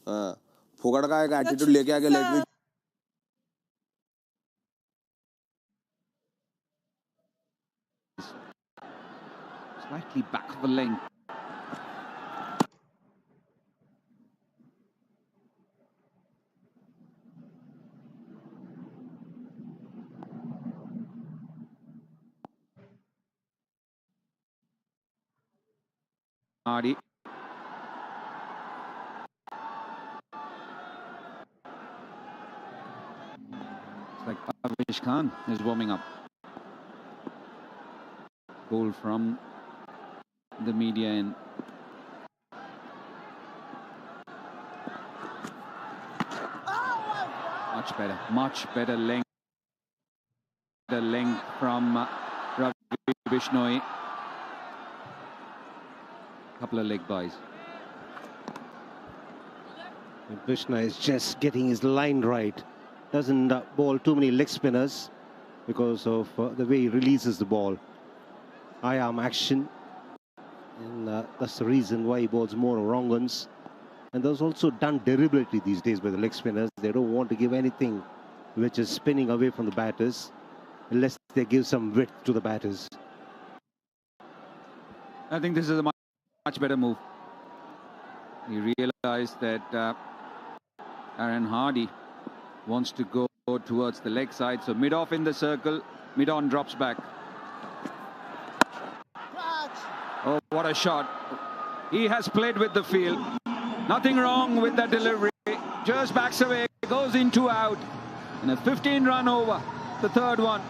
हाँ, फोगड़ का एक एटीट्यूड लेके आके let me slightly back of the length. Hardy. It's like Avish Khan is warming up. Goal from the media end. Much better length. The length from Ravi Bishnoi. Couple of leg buys. Krishna is just getting his line right. Doesn't bowl too many leg spinners because of the way he releases the ball. Eye arm action. And that's the reason why he bowls more wrong ones. And that's also done deliberately these days by the leg spinners. They don't want to give anything which is spinning away from the batters unless they give some width to the batters. I think this is a much better move. He realized that Aaron Hardy wants to go towards the leg side. So mid-off in the circle, mid-on drops back. Oh, what a shot. He has played with the field. Nothing wrong with that delivery. Just backs away, goes into out. And a 15-run over, the third one.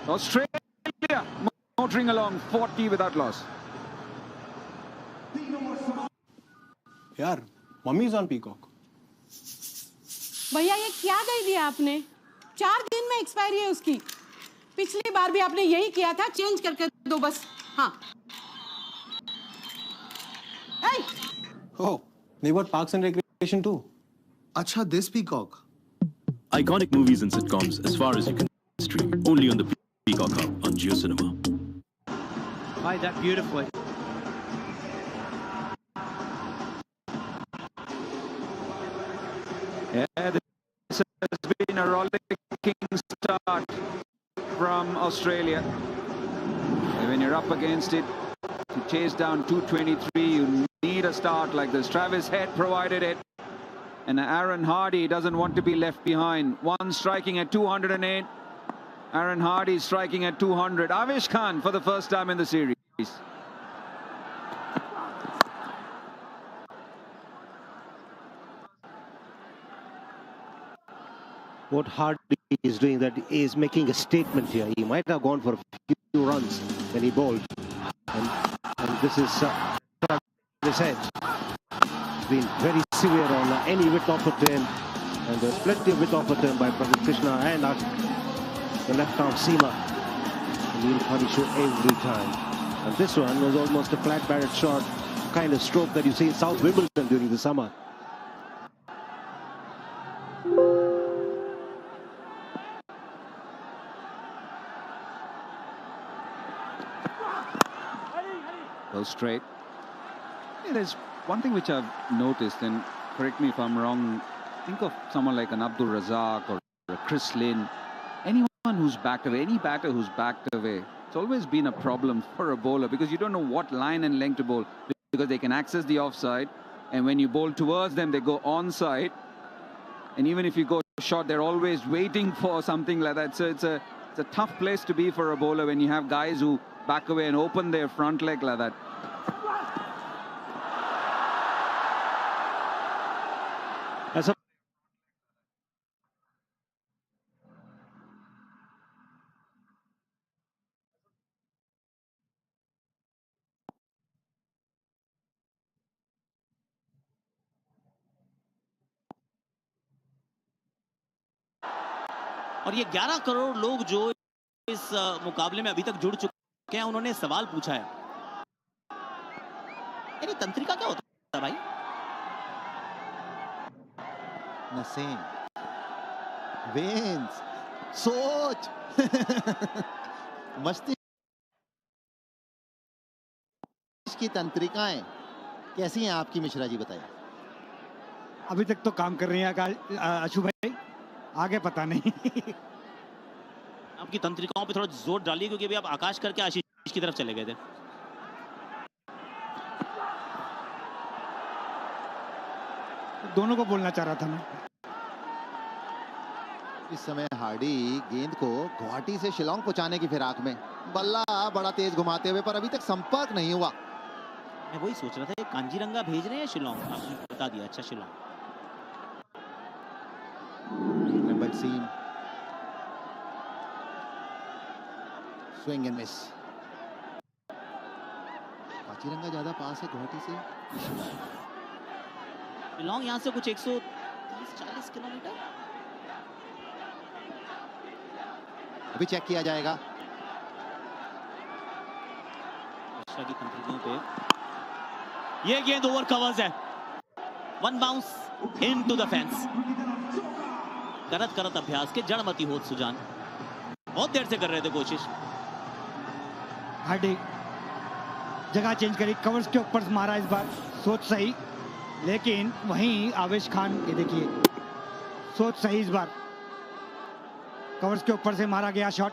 Australia motoring along 40 without loss. यार, mummy is on peacock. भैया ये क्या दे दिया आपने? 4 दिन में expiry है उसकी. पिछली बार भी आपने यही किया था, चेंज करके दो बस. हाँ. Hey! Oh, they got Parks and Recreation too. Acha, this peacock. Iconic movies and sitcoms as far as you can stream. Only on the Peacock Hub on Jio Cinema. Played that beautifully. Yeah, this has been a rollicking start from Australia. And when you're up against it, to chase down 223, you need a start like this. Travis Head provided it. And Aaron Hardy doesn't want to be left behind. One striking at 208. Aaron Hardy striking at 200. Avish Khan for the first time in the series. What Hardy is doing, that is making a statement here. He might have gone for a few runs when he bowled. And this is Travis Head. Been very severe on any width offered to him, and there's plenty of width offered to him by Prasidh Krishna and the left-arm seamer. And he'll punish you every time. And this one was almost a flat-batted shot, kind of stroke that you see in South Wimbledon during the summer. Well, straight. Yeah, there's one thing which I've noticed, and correct me if I'm wrong, think of someone like an Abdul Razak or a Chris Lynn, anyone who's backed away, any batter who's backed away, it's always been a problem for a bowler because you don't know what line and length to bowl because they can access the offside, and when you bowl towards them, they go onside, and even if you go short, they're always waiting for something like that. So it's a tough place to be for a bowler when you have guys who back away and open their front leg like that. और ये 11 करोड़ लोग जो इस मुकाबले में अभी तक जुड़ चुके हैं, उन्होंने सवाल पूछा है, यानी तंत्रिका क्या होता है भाई? नसें, वेन्स, सोच, मस्तिष्क की तंत्रिकाएं कैसी हैं आपकी, मिश्रा जी बताइए। अभी तक तो काम कर रही हैं आशु भाई, आगे पता नहीं। आपकी तंत्रिकाओं पे थोड़ा जोर डालिए, क्योंकि अभी आप आकाश करके आशीष की तरफ चले गए थे। दोनों को बोलना चाह रहा था मैं। इस समय हार्डी गेंद को गुवाहाटी से शिलोंग पहुंचाने की फिराक में, बल्ला बड़ा तेज घुमाते हुए, पर अभी तक संपर्क नहीं हुआ। मैं वही सोच रहा था, ये कांजीरंगा भेज रहे हैं शिलोंग, आपने बता दिया। अच्छा, Shillong. But seam. Swing and miss. Kaziranga ज्यादा पास है गुवाहाटी से। शिलोंग यहाँ से कुछ 130-40 किलोमीटर। अभी चेक किया जाएगा। की तंत्रिकाओं पे ये गेंद ओवर कवर्स है। One bounce into the fence. करत अभ्यास के जड़मती होत सुजान, बहुत देर से कर रहे थे कोशिश। हार्डी जगह चेंज करी, कवर्स के ऊपर मारा इस बार, सोच सही, लेकिन वहीं आवेश खान, ये देखिए सोच सही, इस बार कवर्स के ऊपर से मारा गया शॉट।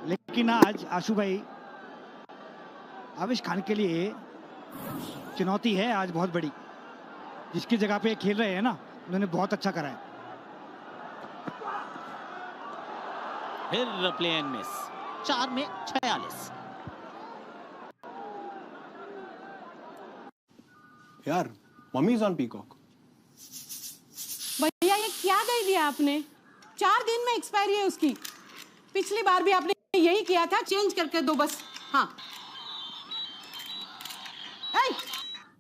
लेकिन आज आशु भाई आवेश खान के लिए चुनौती है आज बहुत बड़ी। जिसकी जगह पे खेल रहे हैं ना, उन्होंने बहुत अच्छा करा है। फिर प्ले एंड मिस, 4 में 46। यार मम्मी इज ऑन पीकॉक। भैया ये क्या दे दिया आपने? 4 दिन में एक्सपायरी है उसकी। पिछली बार भी आपने यही किया था, चेंज करके दो बस। हाँ।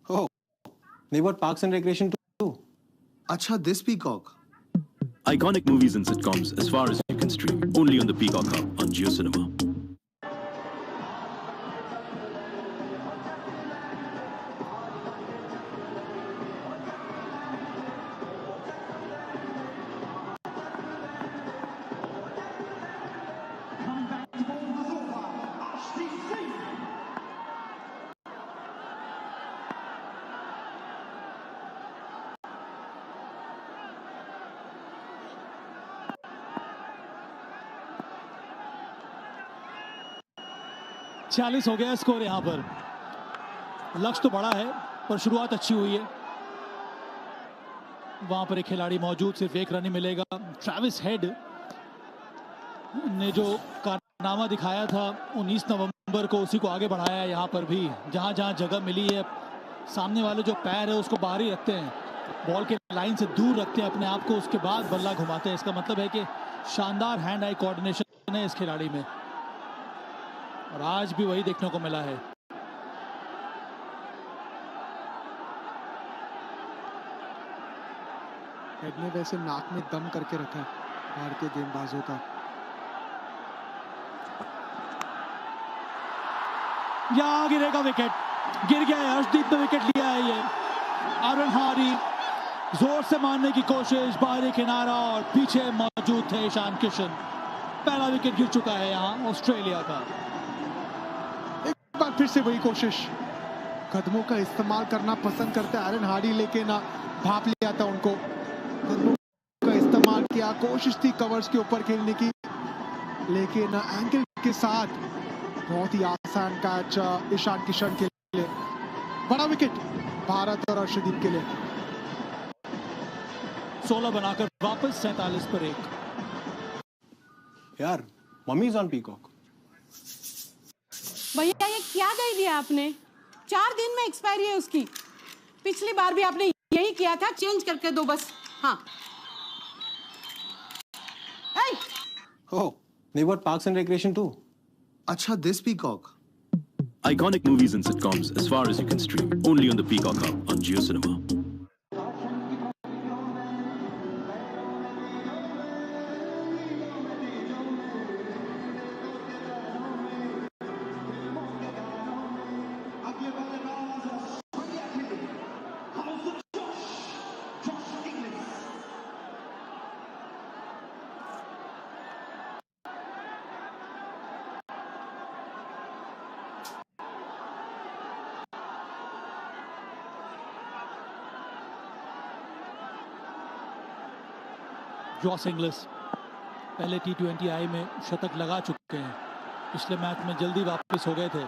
Oh, they bought Parks and Recreation too. अच्छा, this Peacock. Iconic movies and sitcoms as far as you can stream. Only on the Peacock Hub on Jio Cinema. छियालीस हो गया स्कोर यहाँ पर। लक्ष्य तो बड़ा है, पर शुरुआत अच्छी हुई है। वहां पर एक खिलाड़ी मौजूद, सिर्फ एक रन ही मिलेगा। ट्रेविस हेड ने जो कारनामा दिखाया था 19 नवंबर को, उसी को आगे बढ़ाया है यहाँ पर भी। जहां जहां जगह मिली है, सामने वाले जो पैर है उसको बाहर ही रखते हैं, बॉल के लाइन से दूर रखते हैं अपने आप को, उसके बाद बल्ला घुमाते हैं। इसका मतलब है कि शानदार हैंड आई कोऑर्डिनेशन है इस खिलाड़ी में, और आज भी वही देखने को मिला है। हेड ने वैसे नाक में दम करके रखा है भारतीय गेंदबाजों का। यहाँ गिरेगा विकेट, गिर गया है। अर्शदीप ने विकेट लिया है। ये अरनहारी जोर से मारने की कोशिश, बाहरी किनारा, और पीछे मौजूद थे ईशान किशन। पहला विकेट गिर चुका है यहाँ ऑस्ट्रेलिया का। एक बार फिर से वही कोशिश, कदमों का इस्तेमाल करना पसंद करते आयरन हार्डी, लेकिन भाप लिया था उनको। कदमों का इस्तेमाल किया, कोशिश थी कवर्स के ऊपर खेलने की, लेकिन एंगल के साथ बहुत ही आसान कैच ईशान किशन के लिए। बड़ा विकेट भारत और अर्शदीप के लिए। 16 बनाकर वापस 47 पर 1। यार मम्मी इज ऑन पीकॉक। भैया ये क्या दे दिया आपने? 4 दिन में एक्सपायरी है उसकी। पिछली बार भी आपने यही किया था, चेंज करके दो बस। हाँ। Oh, they bought Parks and Recreation too. अच्छा, this Peacock. Iconic movies and sitcoms as far as you can stream. Only on the Peacock Hub on Jio Cinema. Josh Inglis पहले T20 आई में शतक लगा चुके हैं, पिछले मैच में जल्दी वापस हो गए थे।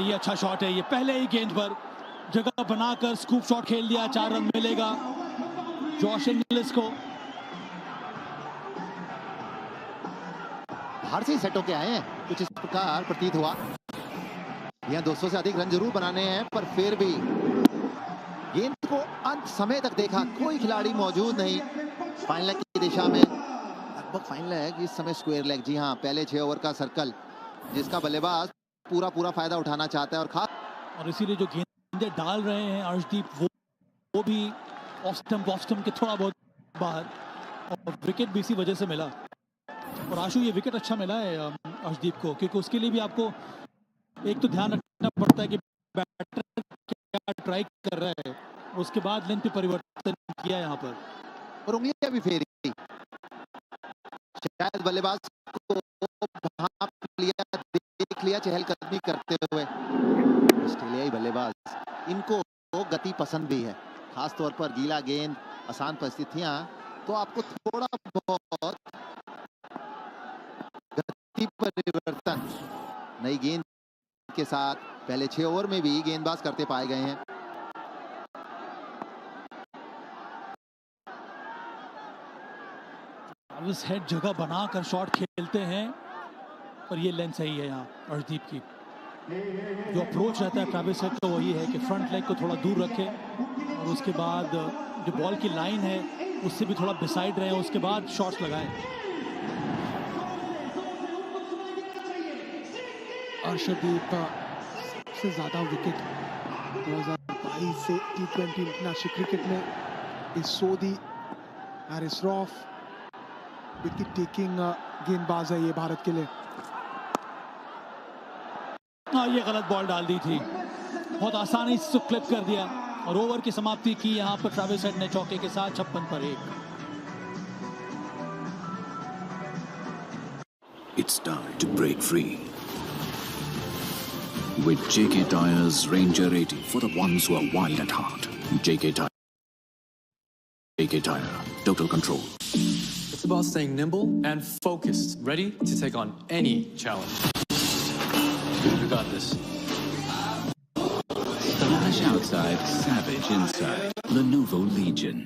ये अच्छा शॉट है, ये पहले ही गेंद पर जगह बनाकर स्कूप शॉट खेल दिया, 4 रन मिलेगा जॉस इंग्लिस को। बाहर से ही सेट होके आए हैं, कुछ इस प्रकार प्रतीत हुआ। यहाँ 200 से अधिक रन जरूर बनाने हैं, पर फिर भी गेंद को अंत समय तक देखा, कोई खिलाड़ी मौजूद नहीं। फाइनल लेग की दिशा में, लगभग फाइनल लेग, इस समय स्क्वायर लेग। जी हाँ, पहले 6 ओवर का सर्कल जिसका बल्लेबाज पूरा फायदा उठाना चाहता है। और इसीलिए जो गेंदें डाल रहे हैं अर्शदीप, वो भी ऑफ स्टंप के थोड़ा बहुत बाहर, और विकेट भी इसी वजह से मिला। और आशु, ये विकेट अच्छा मिला है अर्शदीप को, क्योंकि उसके लिए भी आपको एक तो ध्यान रखना पड़ता है कि बैटर क्या ट्राई कर रहा है, उसके बाद लेंथ पे परिवर्तन किया यहाँ पर, और उंगलियां भी फेरी। शायद बल्लेबाज को भांप लिया, देख लिया चहलकदमी करते हुए। ऑस्ट्रेलियाई बल्लेबाज, इनको गति पसंद भी है, खास तौर पर गीला गेंद, आसान परिस्थितियां, तो आपको थोड़ा बहुत गति परिवर्तन नई गेंद के साथ पहले 6 ओवर में भी गेंदबाज करते पाए गए हैं। उस हेड जगह बनाकर शॉट खेलते हैं, और ये लेंथ सही है यहाँ अर्शदीप की। जो अप्रोच रहता है ट्रैविस हेड का वही है कि फ्रंट लेग को थोड़ा दूर रखे, और उसके बाद जो बॉल की लाइन है उससे भी थोड़ा बिसाइड रहे, उसके बाद शॉट्स लगाएं। अर्शदीप सबसे ज्यादा विकेट 2022 से T20 इंटरनेशनल क्रिकेट में इस सोदी हैरिस रॉफ विकेट टेकिंग गेंदबाज है ये भारत के लिए। ये गलत बॉल डाल दी थी, बहुत आसानी से क्लिप कर दिया, और ओवर की समाप्ति की यहाँ पर ट्रैविस हेड ने चौके के साथ 56 पर 1। It's time to break free with JK Tyres Ranger 80 for the ones who are wild at heart. JK Tyre, total control. It's about staying nimble and focused, ready to take on any challenge. You got this. Flash outside, savage inside. Lenovo Legion.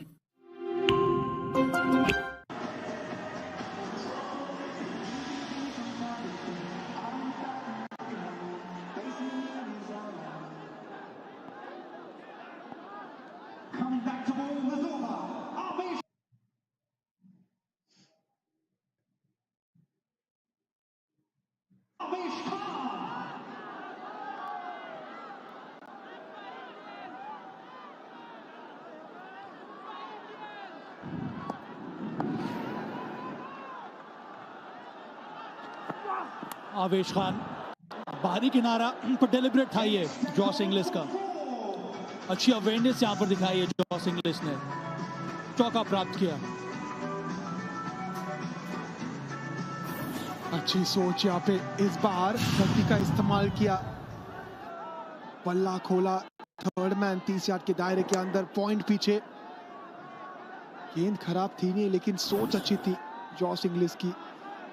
आवेश खान, बाहरी किनारा पर deliberate था ये Josh Inglis का। अच्छी awareness यहाँ पर दिखाई है जॉस इंग्लिस ने, चौका प्राप्त किया। अच्छी सोच यहाँ पे, इस बार गति का इस्तेमाल किया, पल्ला खोला, थर्ड मैन 30 यार्ड के दायरे के अंदर, पॉइंट पीछे। गेंद खराब थी नहीं, लेकिन सोच अच्छी थी जॉस इंग्लिस की।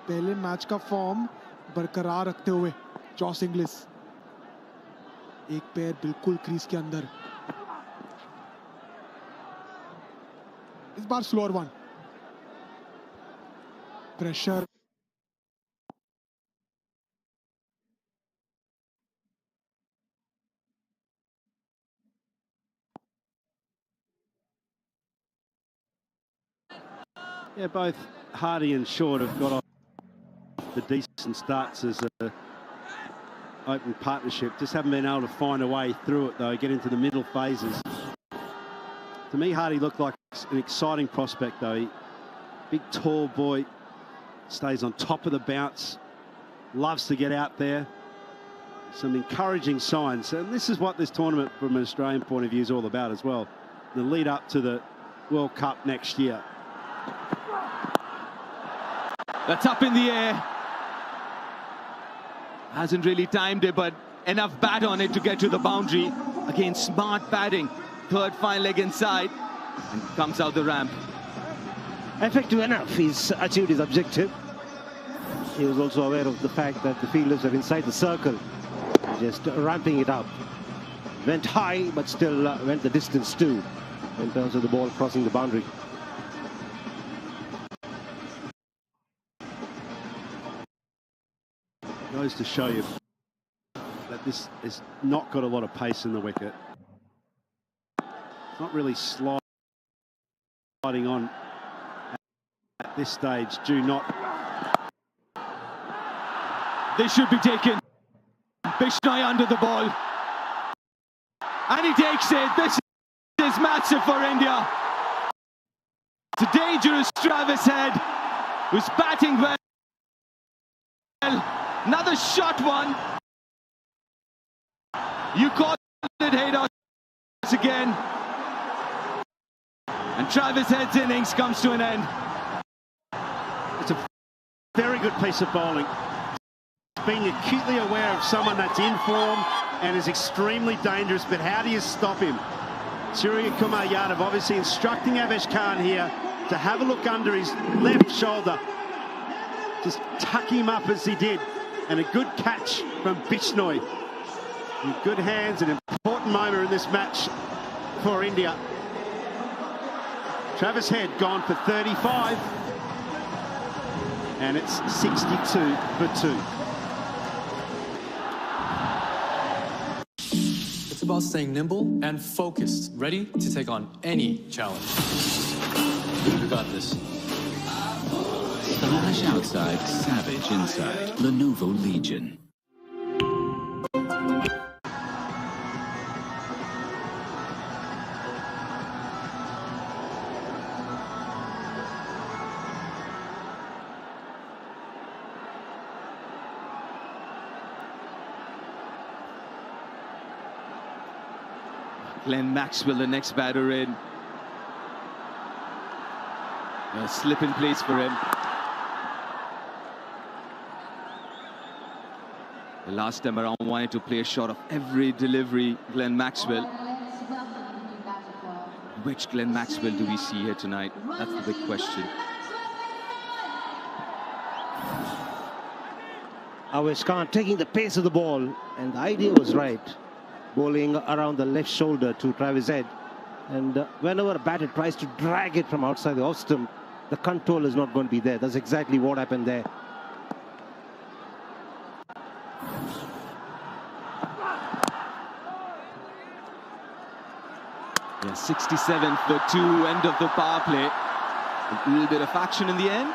पहले मैच का फॉर्म बरकरार रखते हुए जॉस इंग्लिस, एक पैर बिल्कुल क्रीज के अंदर। इस बार slower one, pressure, Yeah, both Hardy and Short have got off the decent starts as a open partnership. Just haven't been able to find a way through it, though, get into the middle phases. To me, Hardy looked like an exciting prospect, though. Big, tall boy, stays on top of the bounce, loves to get out there. Some encouraging signs, and this is what this tournament, from an Australian point of view, is all about as well. The lead up to the World Cup next year. That's up in the air. Hasn't really timed it, but enough bat on it to get to the boundary. Again, smart batting. Third fine leg inside, and comes out the ramp. effective enough. He's achieved his objective. He was also aware of the fact that the fielders are inside the circle, just ramping it up. Went high, but still went the distance too, in terms of the ball crossing the boundary. Goes to show you that this has not got a lot of pace in the wicket. It's not really sliding on at this stage. Do not. This should be taken. Bishnoi under the ball. And he takes it. This is massive for India. It's a dangerous Travis Head, who's batting well. Another shot one. You call it Haydos again. And Travis Head's innings comes to an end. It's a very good piece of bowling. Being acutely aware of someone that's in form and is extremely dangerous, but how do you stop him? Suryakumar Yadav obviously instructing Avesh Khan here to have a look under his left shoulder. Just tuck him up as he did. And a good catch from Bishnoi. In good hands, an important moment in this match for India. Travis Head gone for 35. And it's 62 for 2. It's about staying nimble and focused, ready to take on any challenge. You got this. Flash outside, savage inside. Lenovo Legion. Glenn Maxwell, the next batter in. A slip in place for him. The last time around wanted to play a shot of every delivery, Glenn Maxwell. Which Glenn Maxwell do we see here tonight? That's the big question. Avesh Khan taking the pace of the ball, and the idea was right. Bowling around the left shoulder to Travis Head. And whenever a batter tries to drag it from outside the off stump, the control is not going to be there. That's exactly what happened there. Yeah, 67 for 2, end of the power play. A little bit of action in the end.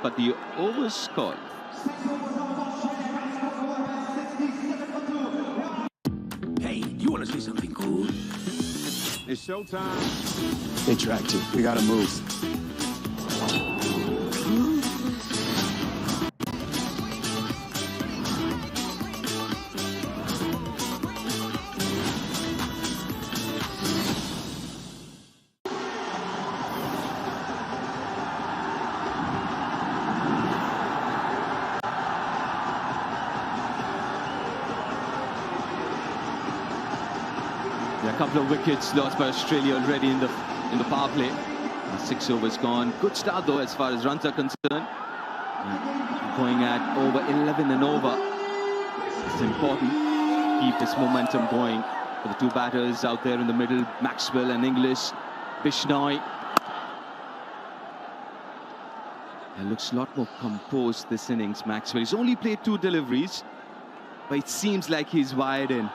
But the over's called. Hey, you want to see something cool? It's showtime. Interactive. We gotta move. A couple of wickets lost by Australia already in the power play. 6 overs gone. Good start though as far as runs are concerned. Going at over 11 and over. It's important. Keep this momentum going for the two batters out there in the middle, Maxwell and English. Bishnoi. It looks a lot more composed this innings, Maxwell. He's only played 2 deliveries, but it seems like he's wired in.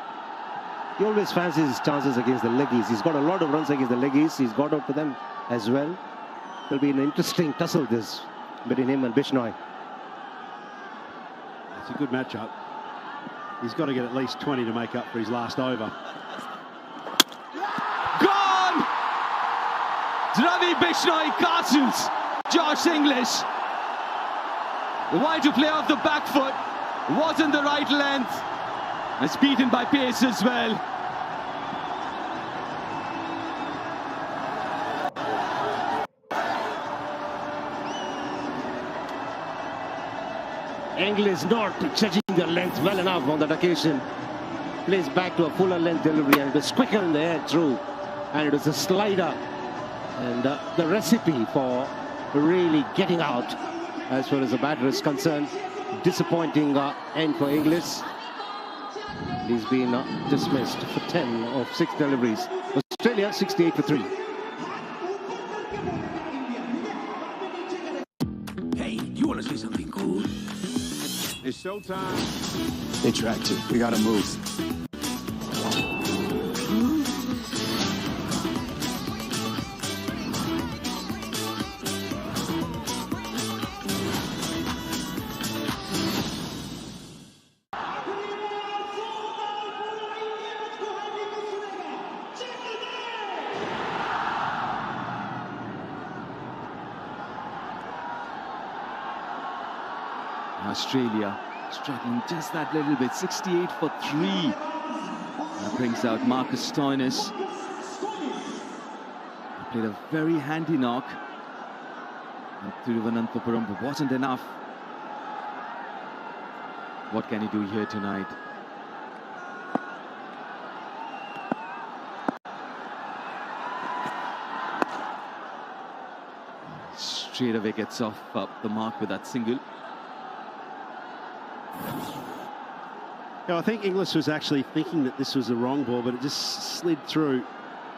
He always fancies his chances against the leggies. He's got a lot of runs against the leggies. He's got out to them as well. It'll be an interesting tussle this between him and Bishnoi. It's a good matchup. He's got to get at least 20 to make up for his last over. Gone! Ravi Bishnoi castles Josh English. Wanted to play off the back foot. Wasn't the right length. It's beaten by pace as well. English not judging the length well enough on that occasion. Plays back to a fuller length delivery, and it was quicker in the air through. And it was a slider And the recipe for really getting out as far as the batter is concerned. Disappointing end for Inglis. He's been dismissed for 10 of 6 deliveries. Australia 68 for 3. Hey, you want to see something cool? It's showtime. They tracked you. We gotta move. Australia struggling just that little bit. 68 for 3. That brings out Marcus Stoinis. Played a very handy knock. And Thiruvananthapuram wasn't enough. What can he do here tonight? Straight away gets off the mark with that single. Yeah, I think Inglis was actually thinking that this was the wrong ball, but it just slid through.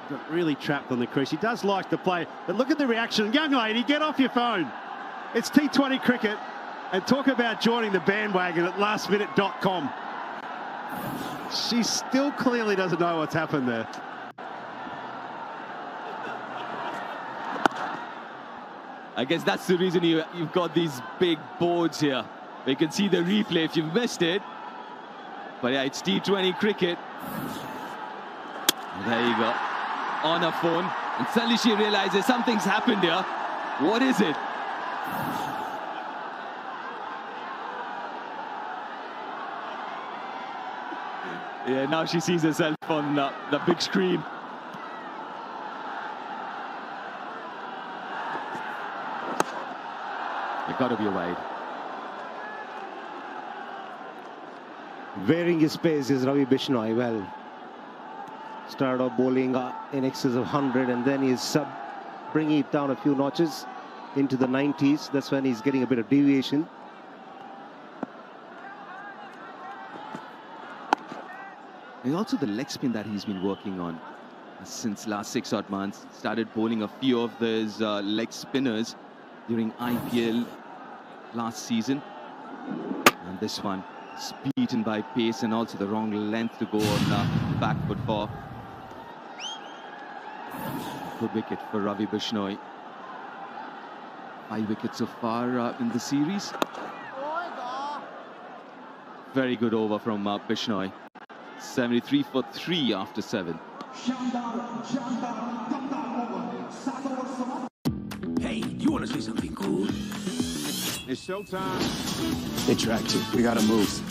Got really trapped on the crease. He does like to play, but look at the reaction. Young lady, get off your phone. It's T20 cricket, and talk about joining the bandwagon at lastminute.com. She still clearly doesn't know what's happened there. I guess that's the reason you've got these big boards here. You can see the replay if you've missed it. But yeah, it's T20 cricket. There you go. On her phone. And suddenly she realizes something's happened here. What is it? Yeah, now she sees herself on the big screen. It's got to be a wide. Wearing his pace is Ravi Bishnoi. Well, started off bowling in excess of 100, and then he's bringing it down a few notches into the 90s. That's when he's getting a bit of deviation. And also the leg spin that he's been working on since last 6 odd months. Started bowling a few of those leg spinners during IPL last season. And this one is beaten by pace and also the wrong length to go on back foot for. Good wicket for Ravi Bishnoi. 5 wickets so far in the series. Very good over from Bishnoi. 73 for 3 after 7. Hey, you want to see something cool? It's showtime. They tracked you. We gotta move.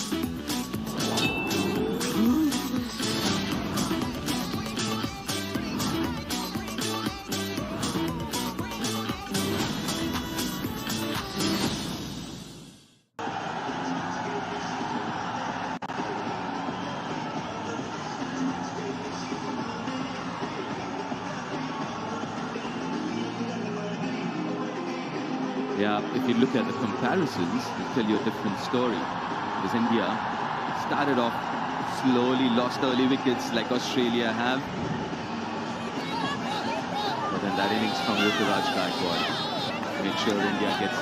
Yeah, if you look at the comparisons, it'll tell you a different story. Because India started off slowly, lost early wickets like Australia have. But then that innings from Ruturaj Gaikwad made sure India gets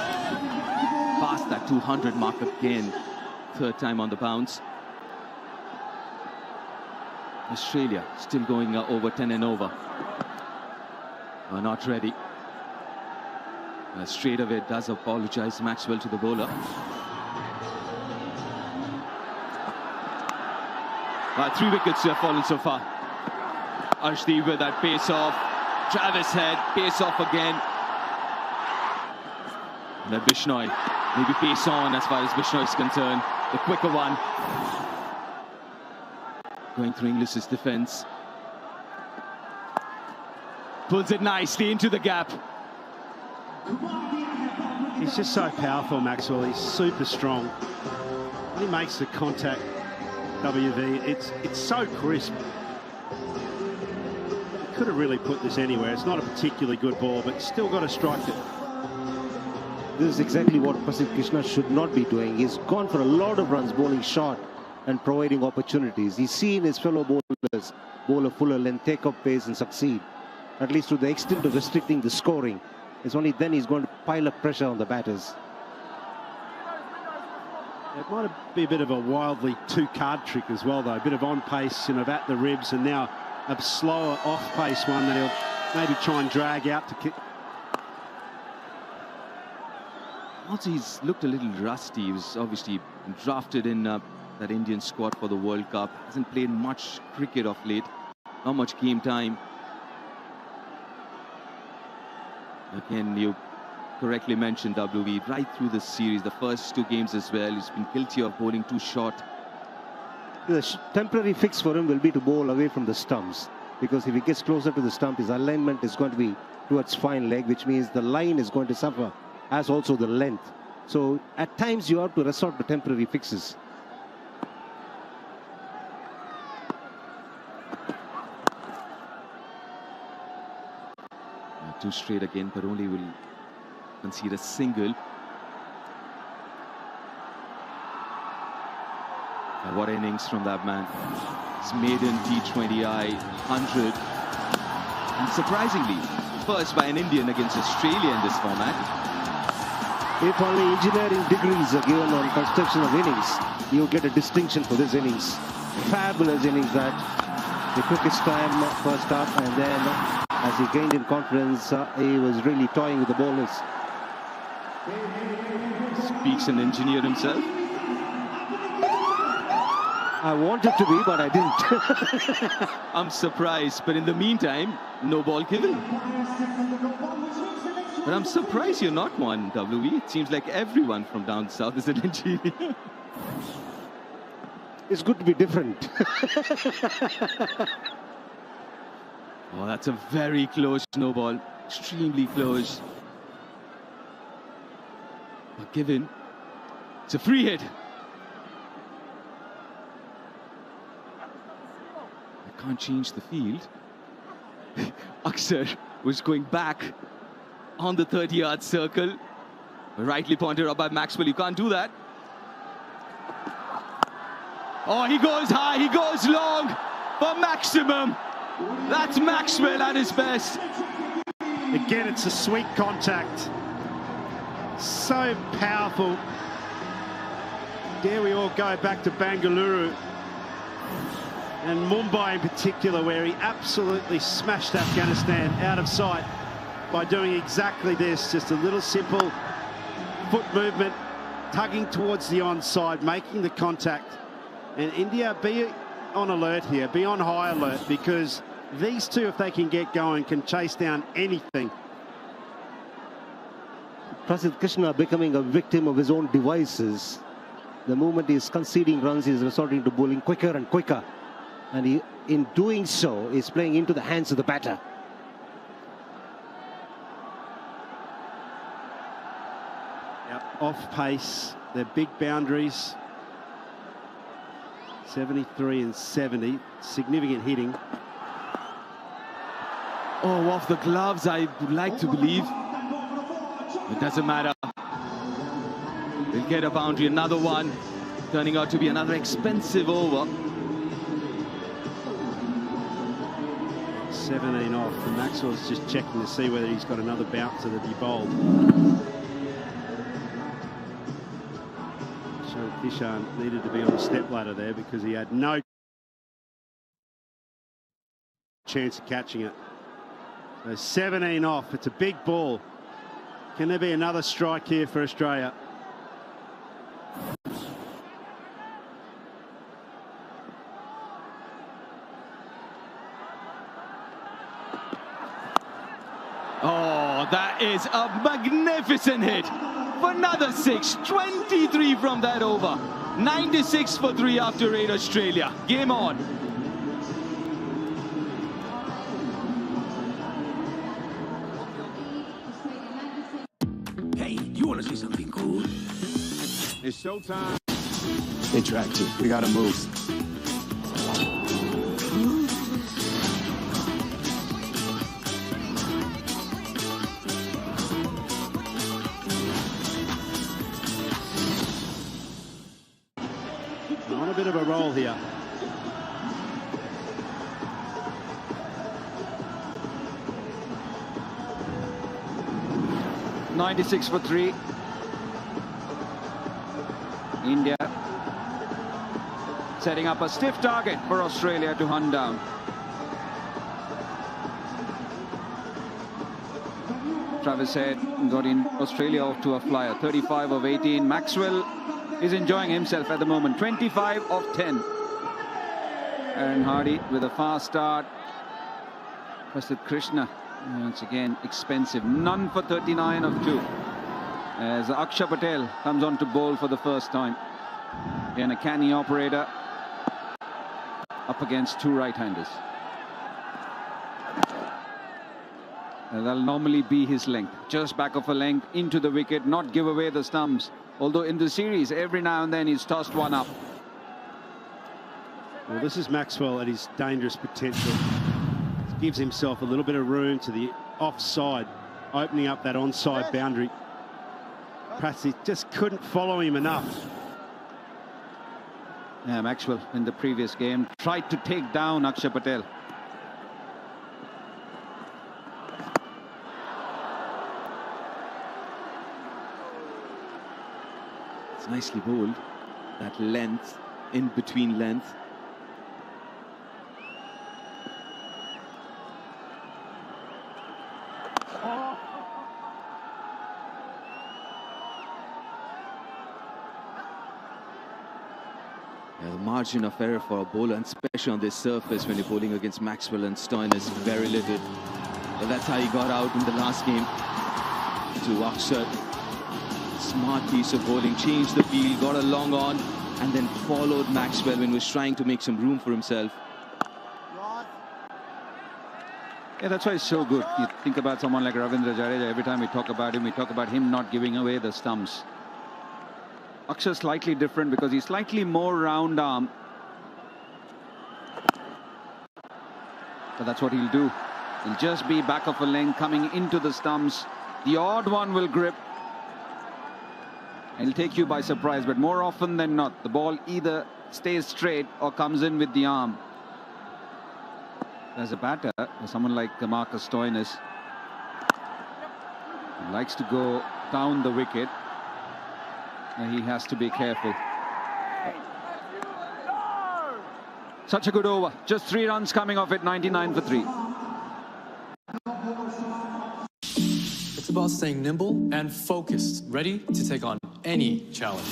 past that 200 mark again. 3rd time on the bounce. Australia still going over 10 and over. Not ready. Straight away does apologize Maxwell to the bowler. 3 wickets have fallen so far. Arshdeep with that pace off. Travis head, pace off again. And then Bishnoi, maybe pace on as far as Bishnoi is concerned. The quicker one. Going through Inglis's defense. Pulls it nicely into the gap. He's just so powerful, Maxwell. He's super strong. When he makes the contact, WV, it's so crisp. could have really put this anywhere. It's not a particularly good ball, but still got to strike it. This is exactly what Prasidh Krishna should not be doing. He's gone for a lot of runs, bowling short and providing opportunities. He's seen his fellow bowlers bowl a fuller length, take up pace and succeed, at least to the extent of restricting the scoring. It's only then he's going to pile up pressure on the batters. It might be a bit of a wildly two-card trick as well, though. A bit of on-pace, at the ribs, and now a slower off-pace one that he'll maybe try and drag out to kick. Also, he's looked a little rusty. He was obviously drafted in that Indian squad for the World Cup. Hasn't played much cricket of late. Not much game time. Again, you correctly mentioned WB right through the series, the first 2 games as well. He's been guilty of bowling too short. The temporary fix for him will be to bowl away from the stumps, because if he gets closer to the stump, his alignment is going to be towards fine leg, which means the line is going to suffer, as also the length. So at times you have to resort to temporary fixes. Too straight again, but only will concede a single. What innings from that man. His maiden T20I 100. And surprisingly, first by an Indian against Australia in this format. If only engineering degrees are given on construction of innings, you get a distinction for this innings. Fabulous innings that. The quickest time first up, and then as he gained in confidence, he was really toying with the bowlers. Speaks an engineer himself. I wanted to be, but I didn't. I'm surprised, but in the meantime, no ball given. But I'm surprised you're not one, WB. It seems like everyone from down south is an engineer. It's good to be different. Oh, that's a very close no ball. Extremely close. But given, it's a free hit. I can't change the field. Axar was going back on the 30-yard circle. Rightly pointed out by Maxwell. You can't do that. Oh, he goes high, he goes long for maximum. That's Maxwell at his best. Again, it's a sweet contact. So powerful. Dare we all go back to Bengaluru and Mumbai in particular, where he absolutely smashed Afghanistan out of sight by doing exactly this. Just a little simple foot movement, tugging towards the onside, making the contact. And India, be on alert here, be on high alert, because these two, if they can get going, can chase down anything. Prasidh Krishna becoming a victim of his own devices. The moment he is conceding runs, he is resorting to bowling quicker and quicker. And he, in doing so, is playing into the hands of the batter. Yep, off pace, they're big boundaries. 73 and 70, significant hitting. Oh, off the gloves, I would like to believe. It doesn't matter. They'll get a boundary, another one. Turning out to be another expensive over. 17 off, and Maxwell's just checking to see whether he's got another bouncer that he bowled. Kishan needed to be on the step ladder there because he had no chance of catching it. So 17 off, it's a big ball. Can there be another strike here for Australia? Oh, that is a magnificent hit. For another 6, 23 from that over. 96 for 3 after 8 Australia. Game on. Hey, you want to see something cool? It's showtime. Interactive. We gotta move. bit of a roll here. .96 for 3. India setting up a stiff target for Australia to hunt down. Travis Head got in Australia off to a flyer. 35 of 18. Maxwell is enjoying himself at the moment. 25 of 10. Aaron Hardy with a fast start. Prasidh Krishna once again expensive. None for 39 of 2. As Axar Patel comes on to bowl for the first time. Again, a canny operator up against 2 right-handers. That'll normally be his length. Just back of a length into the wicket, not give away the stumps. Although in the series, every now and then he's tossed one up. Well, this is Maxwell at his dangerous potential. Gives himself a little bit of room to the offside, opening up that onside boundary. Prasidh just couldn't follow him enough. Yeah, Maxwell in the previous game tried to take down Axar Patel. It's nicely bowled. That length, in between length. Yeah, the margin of error for a bowler, and especially on this surface when you're bowling against Maxwell and Stoin, is very little. But that's how he got out in the last game to Axar. Smart piece of bowling, changed the field, got a long on, and then followed Maxwell when he was trying to make some room for himself. Yeah, that's why it's so good. You think about someone like Ravindra Jadeja, every time we talk about him not giving away the stumps. Axar slightly different because he's slightly more round arm. But that's what he'll do. He'll just be back of a length coming into the stumps. The odd one will grip. And he'll take you by surprise, but more often than not, the ball either stays straight or comes in with the arm. As a batter, someone like Marcus Stoinis likes to go down the wicket. He has to be careful. Such a good over. Just 3 runs coming off it, 99 for 3. It's about staying nimble and focused, ready to take on any challenge.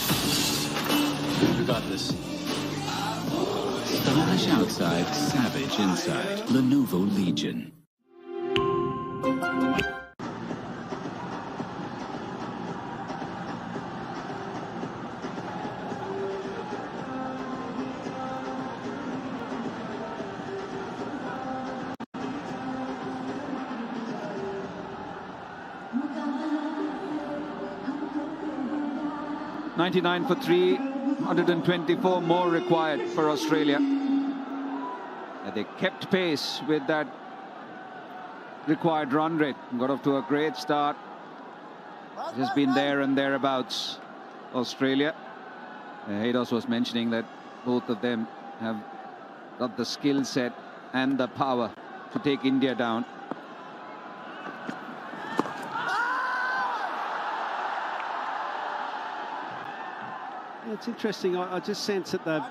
You got this. Stylish outside, savage inside. Lenovo Legion. .99 for 3, 124 more required for Australia. They kept pace with that required run rate. Got off to a great start. Just been there and thereabouts, Australia. Yadav was mentioning that both of them have got the skill set and the power to take India down. It's interesting. I just sense that they've,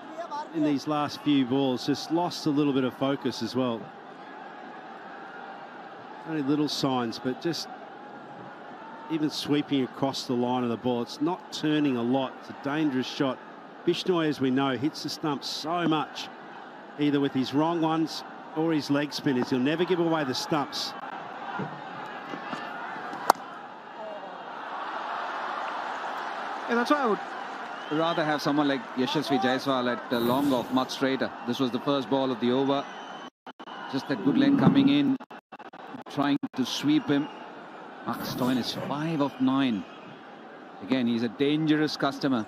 in these last few balls, just lost a little bit of focus as well. Only little signs, but just even sweeping across the line of the ball. It's not turning a lot. It's a dangerous shot. Bishnoi, as we know, hits the stump so much, either with his wrong ones or his leg spinners. He'll never give away the stumps. Yeah, that's why I would rather have someone like Yashasvi Jaiswal at long off, much straighter. This was the first ball of the over. Just that good length coming in, trying to sweep him. Marcus Stoin is 5 of 9. Again, he's a dangerous customer.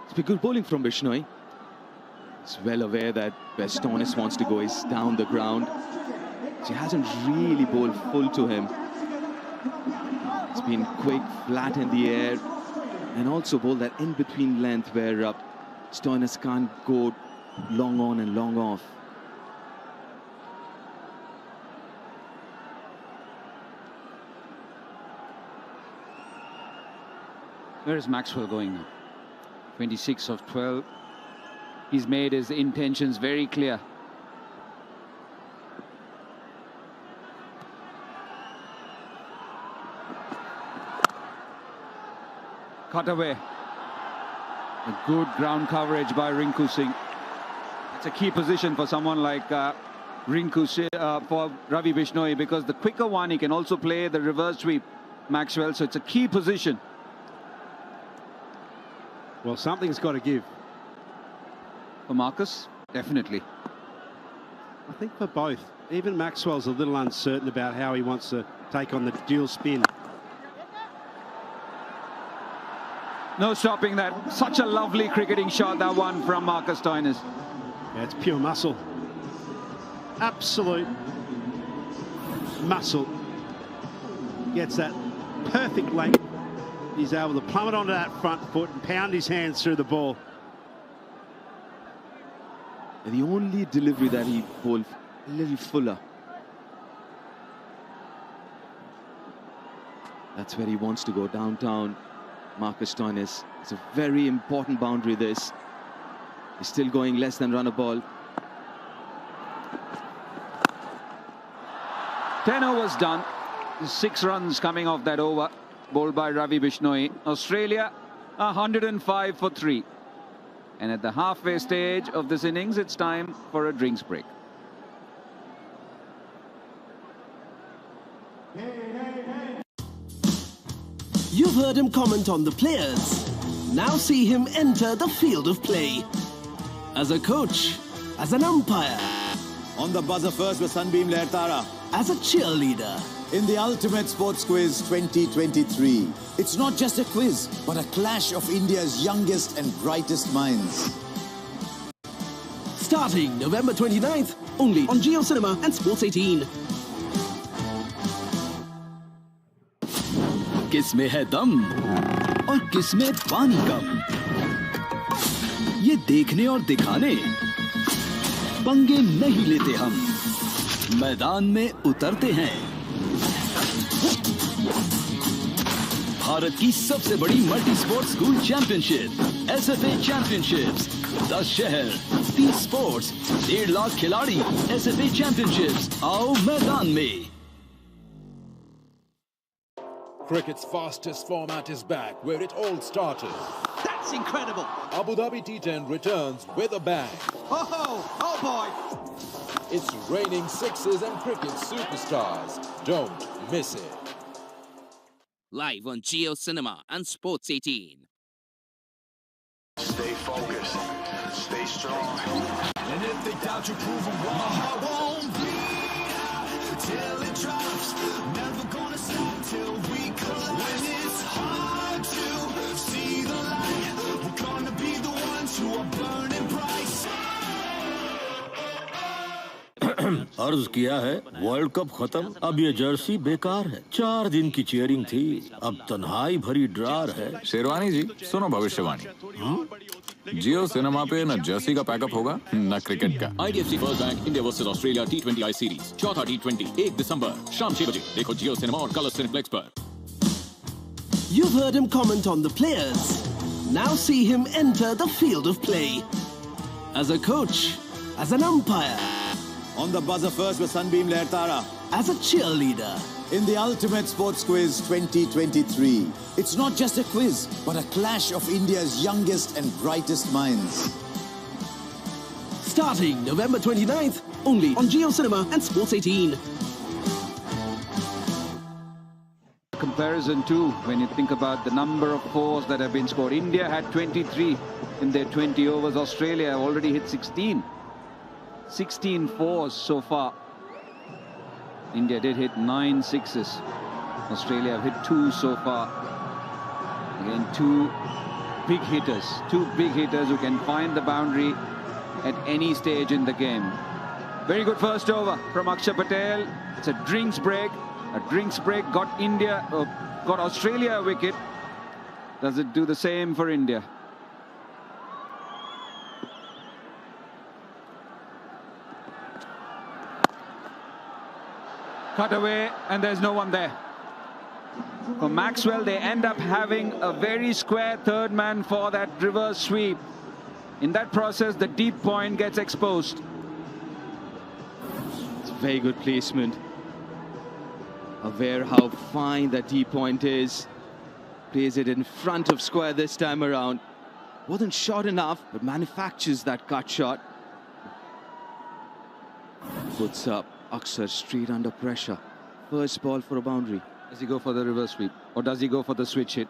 It's been good bowling from Bishnoi. He's well aware that where Stoinis wants to go is down the ground. She hasn't really bowled full to him. It's been quick, flat in the air, and also bowled that in-between length where Stoinis can't go long on and long off. Where is Maxwell going now? 26 of 12. He's made his intentions very clear. Cut away. A good ground coverage by Rinku Singh. It's a key position for someone like Rinku for Ravi Bishnoi, because the quicker one, he can also play the reverse sweep, Maxwell. So it's a key position. Well, something's got to give. For Marcus, definitely. I think for both. Even Maxwell's a little uncertain about how he wants to take on the dual spin. No stopping that. Such a lovely cricketing shot, that one from Marcus Stoinis. Yeah, it's pure muscle. Absolute muscle. Gets that perfect length. He's able to plummet onto that front foot and pound his hands through the ball. And the only delivery that he bowled a little fuller. That's where he wants to go, downtown. Marcus Stoinis. It's a very important boundary, this. He's still going less than run a ball. 10 overs done. 6 runs coming off that over, bowled by Ravi Bishnoi. Australia 105 for 3. And at the halfway stage of this innings, it's time for a drinks break. You've heard him comment on the players. Now see him enter the field of play. As a coach, as an umpire. On the buzzer first with Sunbeam Lertara. As a cheerleader. In the Ultimate Sports Quiz 2023. It's not just a quiz, but a clash of India's youngest and brightest minds. Starting November 29th, only on Jio Cinema and Sports 18. किसमें है दम और किसमें पानी कम, ये देखने और दिखाने पंगे नहीं लेते हम, मैदान में उतरते हैं। भारत की सबसे बड़ी multi sport school championship SFA championships, 10 शहर, 30 स्पोर्ट्स, 1.5 लाख खिलाड़ी। एसएफए चैंपियनशिप्स, आओ मैदान में। Cricket's fastest format is back, where it all started. That's incredible. Abu Dhabi T10 returns with a bang. Oh boy. It's raining sixes and cricket superstars. Don't miss it. Live on Jio Cinema and Sports 18. Stay focused. Stay strong. And if they doubt you, prove them wrong. My heart won't beat till it drops. Never gonna stop till we collide. When it's hard to see the light, we're gonna be the ones who are burning bright. अर्ज किया है, world cup खत्म, अब ये Jersey बेकार है। 4 दिन की चीयरिंग थी, अब तन्हाई भरी ड्रार है। शेरवानी जी, सुनो भविष्यवाणी। जियो सिनेमा पे न जर्सी का पैकअप होगा न क्रिकेट का। IDFC first bank India versus Australia T20 series, चौथा T20 1 दिसंबर शाम 6 बजे देखो जियो सिनेमा और कलर सिनेप्लेक्स पर। You've heard him comment on the players. Now see him enter the field of play. As a coach, as an umpire. On the buzzer first with Sunbeam Lertara. As a cheerleader. In the Ultimate Sports Quiz 2023. It's not just a quiz, but a clash of India's youngest and brightest minds. Starting November 29th, only on Jio Cinema and Sports 18. Comparison too, when you think about the number of 4s that have been scored. India had 23 in their 20 overs. Australia already hit 16. 16 4s so far. India did hit 9 6s. Australia have hit 2 so far. Again, 2 big hitters who can find the boundary at any stage in the game. Very good first over from Axar Patel. It's a drinks break. A drinks break got Australia a wicket. Does it do the same for India? Cut away, and there's no one there. For Maxwell, they end up having a very square third man for that reverse sweep. In that process, the deep point gets exposed. It's very good placement. Aware how fine that deep point is. Plays it in front of square this time around. Wasn't short enough, but manufactures that cut shot. Puts up Axar straight under pressure. First ball for a boundary. Does he go for the reverse sweep, or does he go for the switch hit?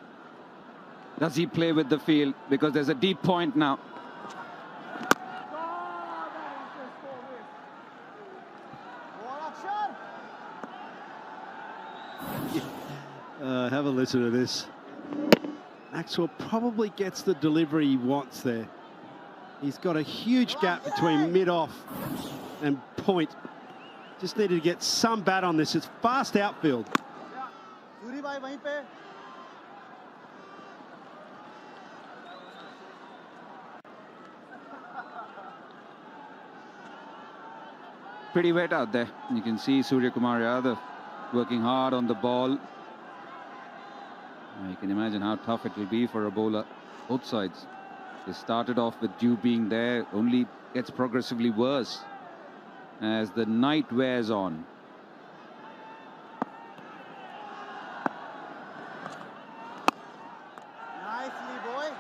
Does he play with the field? Because there's a deep point now. Have a listen to this. Maxwell probably gets the delivery he wants there. He's got a huge gap between mid-off and point. Just needed to get some bat on this. It's fast outfield. Pretty wet out there. You can see Suryakumar Yadav working hard on the ball. You can imagine how tough it will be for a bowler, both sides. They started off with Dube being there, only gets progressively worse as the night wears on. Nicely, boy.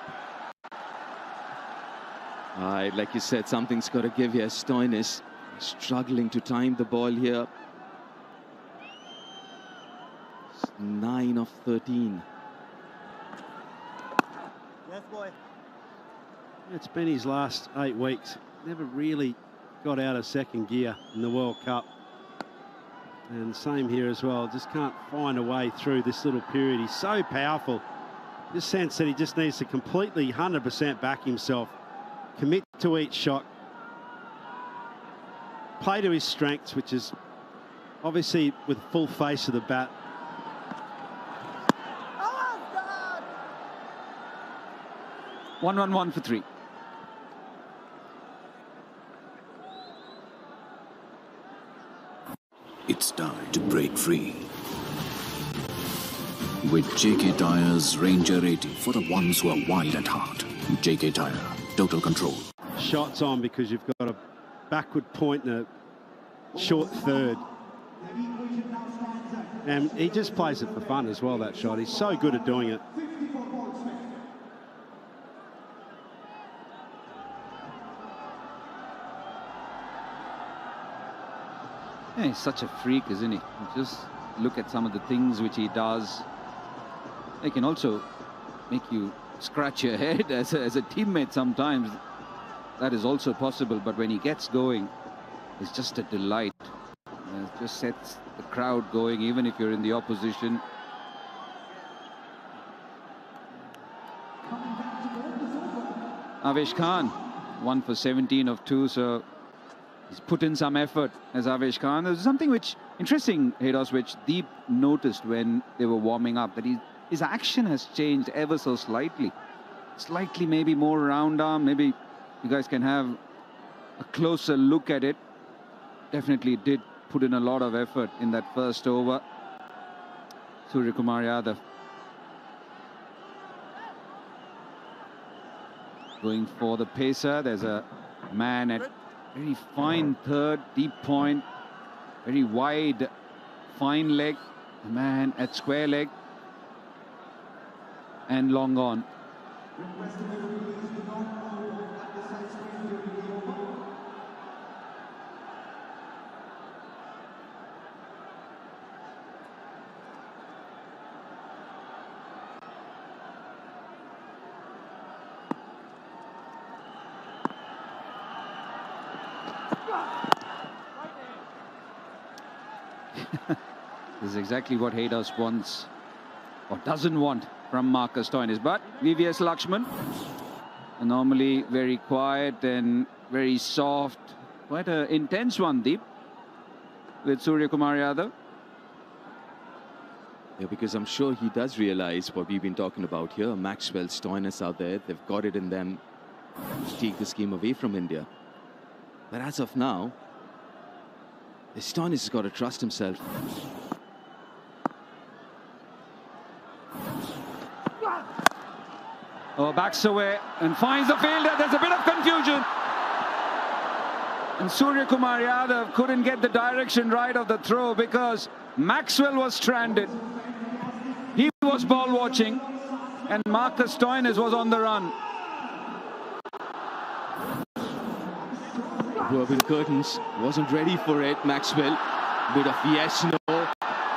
Right, like you said, something's got to give here. Stoinis struggling to time the ball here. 9 of 13. Yes, boy. It's been his last 8 weeks. Never really got out of second gear in the World Cup. And same here as well. Just can't find a way through this little period. He's so powerful. This sense that he just needs to completely 100% back himself. Commit to each shot. Play to his strengths, which is obviously with full face of the bat. One run, 1 for 3. It's time to break free with JK Tyre's Ranger 80 for the ones who are wild at heart. JK Tyre, total control. Shots on because you've got a backward point and a short third. And he just plays it for fun as well, that shot. He's so good at doing it. Yeah, he's such a freak, isn't he? Just look at some of the things which he does. They can also make you scratch your head as a teammate sometimes. That is also possible, but when he gets going, it's just a delight. It just sets the crowd going, even if you're in the opposition. Avesh Khan, 1 for 17 of 2, so he's put in some effort as Avesh Khan. There's something which, interesting, Haydos, which Deep noticed when they were warming up, that his action has changed ever so slightly. Slightly maybe more round arm. Maybe you guys can have a closer look at it. Definitely did put in a lot of effort in that first over. Suryakumar Yadav going for the pacer. There's a man at very fine third, deep point, very wide, fine leg. A man at square leg and long on. This is exactly what Haydos wants or doesn't want from Marcus Stoinis. But VVS Lakshman, normally very quiet and very soft, Quite an intense one, Deep, with Suryakumar Yadav. Yeah, because I'm sure he does realize what we've been talking about here. Maxwell, Stoinis out there, they've got it in them to take this game away from India. But as of now, Stoinis has got to trust himself. Oh, backs away and finds the fielder. There's a bit of confusion. And Suryakumar Yadav couldn't get the direction right of the throw because Maxwell was stranded. He was ball watching and Marcus Stoinis was on the run. Robin Curtains wasn't ready for it. Maxwell, bit of yes, no.